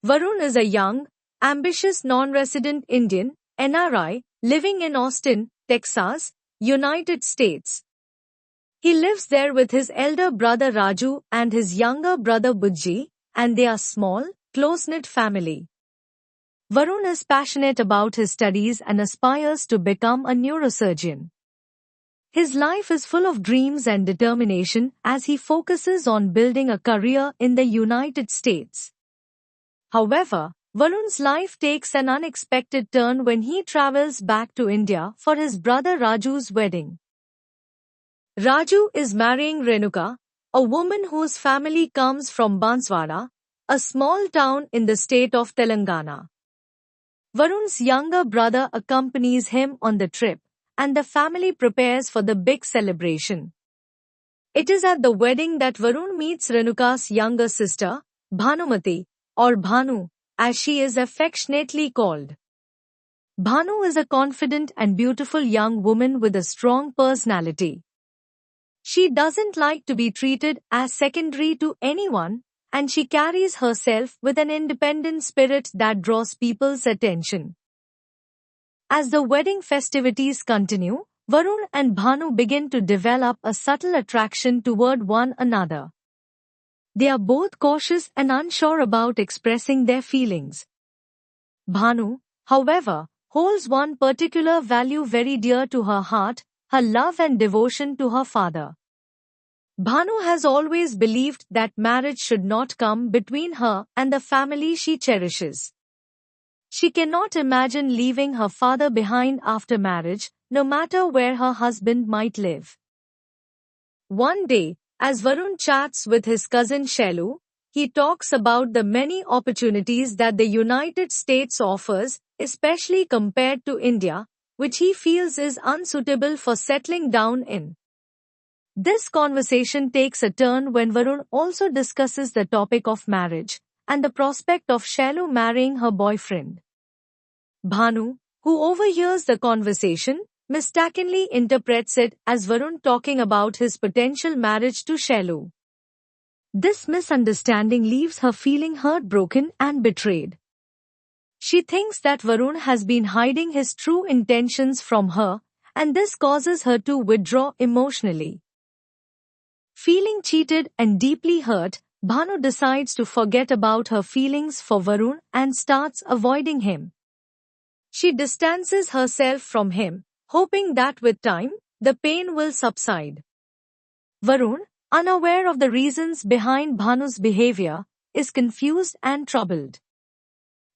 Varun is a young, ambitious non-resident Indian, NRI, living in Austin, Texas, United States. He lives there with his elder brother Raju and his younger brother Bujji, and they are small, close-knit family. Varun is passionate about his studies and aspires to become a neurosurgeon. His life is full of dreams and determination as he focuses on building a career in the United States. However, Varun's life takes an unexpected turn when he travels back to India for his brother Raju's wedding. Raju is marrying Renuka, a woman whose family comes from Banswara, a small town in the state of Telangana. Varun's younger brother accompanies him on the trip, and the family prepares for the big celebration. It is at the wedding that Varun meets Renuka's younger sister, Bhanumati, or Bhanu, as she is affectionately called. Bhanu is a confident and beautiful young woman with a strong personality. She doesn't like to be treated as secondary to anyone, and she carries herself with an independent spirit that draws people's attention. As the wedding festivities continue, Varun and Bhanu begin to develop a subtle attraction toward one another. They are both cautious and unsure about expressing their feelings. Bhanu, however, holds one particular value very dear to her heart, her love and devotion to her father. Bhanu has always believed that marriage should not come between her and the family she cherishes. She cannot imagine leaving her father behind after marriage, no matter where her husband might live. One day, as Varun chats with his cousin Shailu, he talks about the many opportunities that the United States offers, especially compared to India, which he feels is unsuitable for settling down in. This conversation takes a turn when Varun also discusses the topic of marriage and the prospect of Shailu marrying her boyfriend. Bhanu, who overhears the conversation, mistakenly interprets it as Varun talking about his potential marriage to Shailu. This misunderstanding leaves her feeling heartbroken and betrayed. She thinks that Varun has been hiding his true intentions from her, and this causes her to withdraw emotionally. Feeling cheated and deeply hurt, Bhanu decides to forget about her feelings for Varun and starts avoiding him. She distances herself from him, hoping that with time, the pain will subside. Varun, unaware of the reasons behind Bhanu's behavior, is confused and troubled.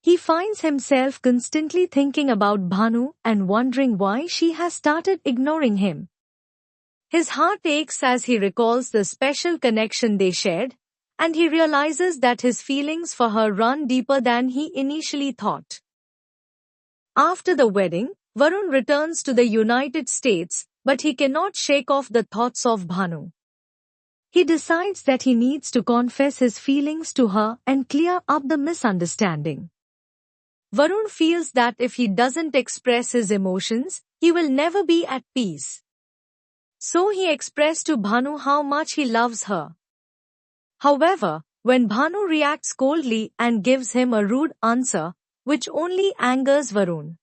He finds himself constantly thinking about Bhanu and wondering why she has started ignoring him. His heart aches as he recalls the special connection they shared, and he realizes that his feelings for her run deeper than he initially thought. After the wedding, Varun returns to the United States, but he cannot shake off the thoughts of Bhanu. He decides that he needs to confess his feelings to her and clear up the misunderstanding. Varun feels that if he doesn't express his emotions, he will never be at peace. So he expressed to Bhanu how much he loves her. However, when Bhanu reacts coldly and gives him a rude answer, which only angers Varun,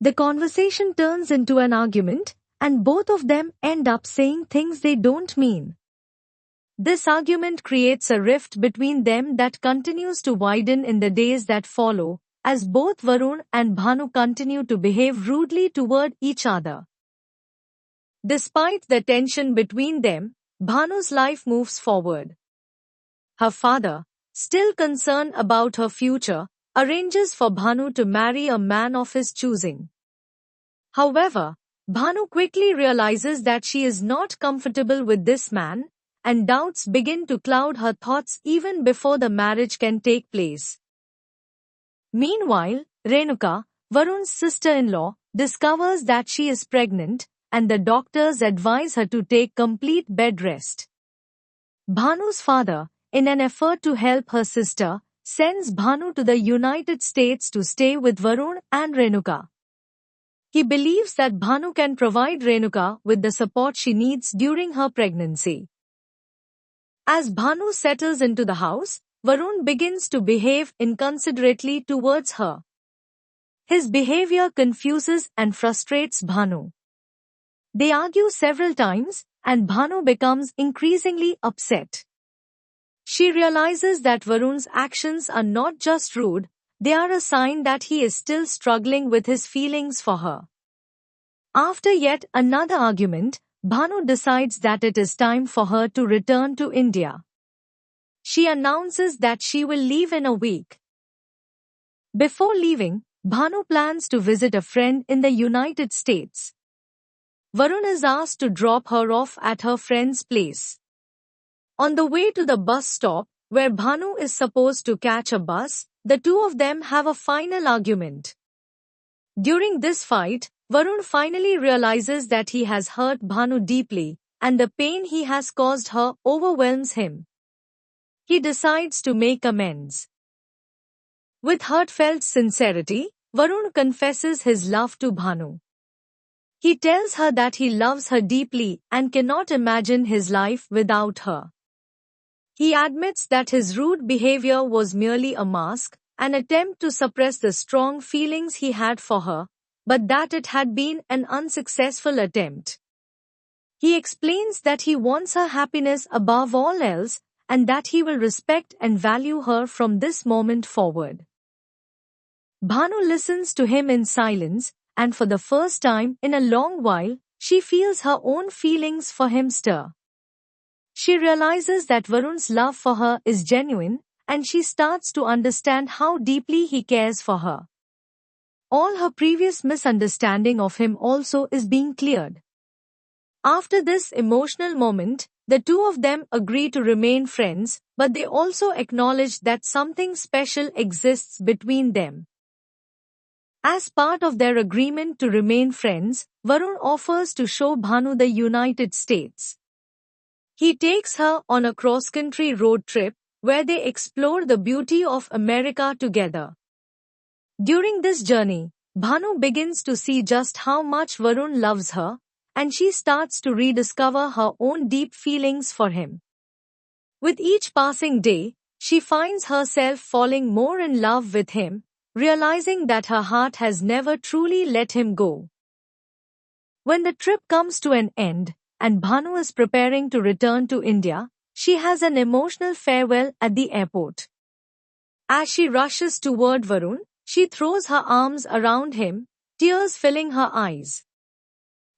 the conversation turns into an argument, and both of them end up saying things they don't mean. This argument creates a rift between them that continues to widen in the days that follow, as both Varun and Bhanu continue to behave rudely toward each other. Despite the tension between them, Bhanu's life moves forward. Her father, still concerned about her future, arranges for Bhanu to marry a man of his choosing. However, Bhanu quickly realizes that she is not comfortable with this man, and doubts begin to cloud her thoughts even before the marriage can take place. Meanwhile, Renuka, Varun's sister-in-law, discovers that she is pregnant, and the doctors advise her to take complete bed rest. Bhanu's father, in an effort to help her sister, sends Bhanu to the United States to stay with Varun and Renuka. He believes that Bhanu can provide Renuka with the support she needs during her pregnancy. As Bhanu settles into the house, Varun begins to behave inconsiderately towards her. His behavior confuses and frustrates Bhanu. They argue several times, and Bhanu becomes increasingly upset. She realizes that Varun's actions are not just rude, they are a sign that he is still struggling with his feelings for her. After yet another argument, Bhanu decides that it is time for her to return to India. She announces that she will leave in a week. Before leaving, Bhanu plans to visit a friend in the United States. Varun is asked to drop her off at her friend's place. On the way to the bus stop, where Bhanu is supposed to catch a bus, the two of them have a final argument. During this fight, Varun finally realizes that he has hurt Bhanu deeply, and the pain he has caused her overwhelms him. He decides to make amends. With heartfelt sincerity, Varun confesses his love to Bhanu. He tells her that he loves her deeply and cannot imagine his life without her. He admits that his rude behavior was merely a mask, an attempt to suppress the strong feelings he had for her, but that it had been an unsuccessful attempt. He explains that he wants her happiness above all else, and that he will respect and value her from this moment forward. Bhanu listens to him in silence, and for the first time in a long while, she feels her own feelings for him stir. She realizes that Varun's love for her is genuine, and she starts to understand how deeply he cares for her. All her previous misunderstanding of him also is being cleared. After this emotional moment, the two of them agree to remain friends, but they also acknowledge that something special exists between them. As part of their agreement to remain friends, Varun offers to show Bhanu the United States. He takes her on a cross-country road trip, where they explore the beauty of America together. During this journey, Bhanu begins to see just how much Varun loves her, and she starts to rediscover her own deep feelings for him. With each passing day, she finds herself falling more in love with him, realizing that her heart has never truly let him go. When the trip comes to an end, and Bhanu is preparing to return to India, she has an emotional farewell at the airport. As she rushes toward Varun, she throws her arms around him, tears filling her eyes.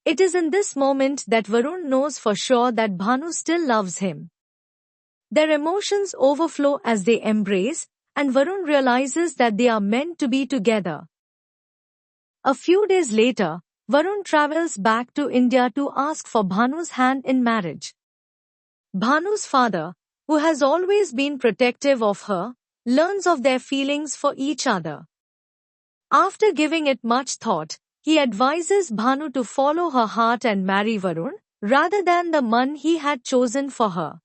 It is in this moment that Varun knows for sure that Bhanu still loves him. Their emotions overflow as they embrace, and Varun realizes that they are meant to be together. A few days later, Varun travels back to India to ask for Bhanu's hand in marriage. Bhanu's father, who has always been protective of her, learns of their feelings for each other. After giving it much thought, he advises Bhanu to follow her heart and marry Varun, rather than the man he had chosen for her.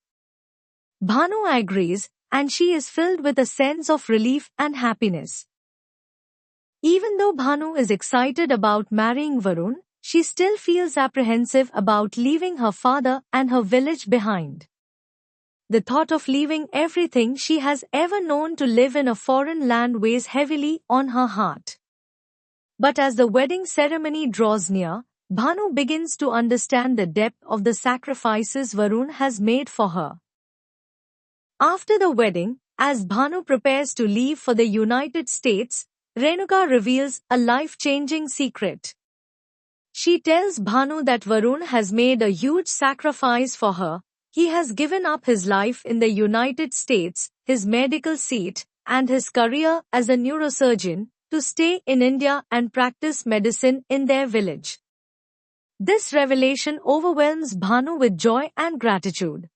Bhanu agrees, and she is filled with a sense of relief and happiness. Even though Bhanu is excited about marrying Varun, she still feels apprehensive about leaving her father and her village behind. The thought of leaving everything she has ever known to live in a foreign land weighs heavily on her heart. But as the wedding ceremony draws near, Bhanu begins to understand the depth of the sacrifices Varun has made for her. After the wedding, as Bhanu prepares to leave for the United States, Renuka reveals a life-changing secret. She tells Bhanu that Varun has made a huge sacrifice for her. He has given up his life in the United States, his medical seat, and his career as a neurosurgeon, to stay in India and practice medicine in their village. This revelation overwhelms Bhanu with joy and gratitude.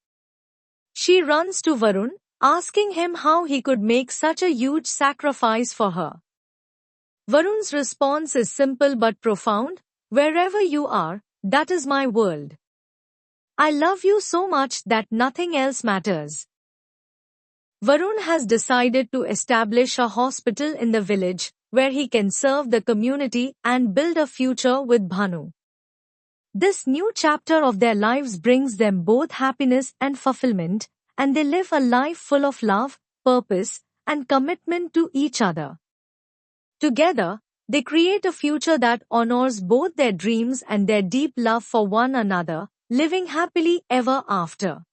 She runs to Varun, asking him how he could make such a huge sacrifice for her. Varun's response is simple but profound: "Wherever you are, that is my world. I love you so much that nothing else matters." Varun has decided to establish a hospital in the village, where he can serve the community and build a future with Bhanu. This new chapter of their lives brings them both happiness and fulfillment, and they live a life full of love, purpose, and commitment to each other. Together, they create a future that honors both their dreams and their deep love for one another, living happily ever after.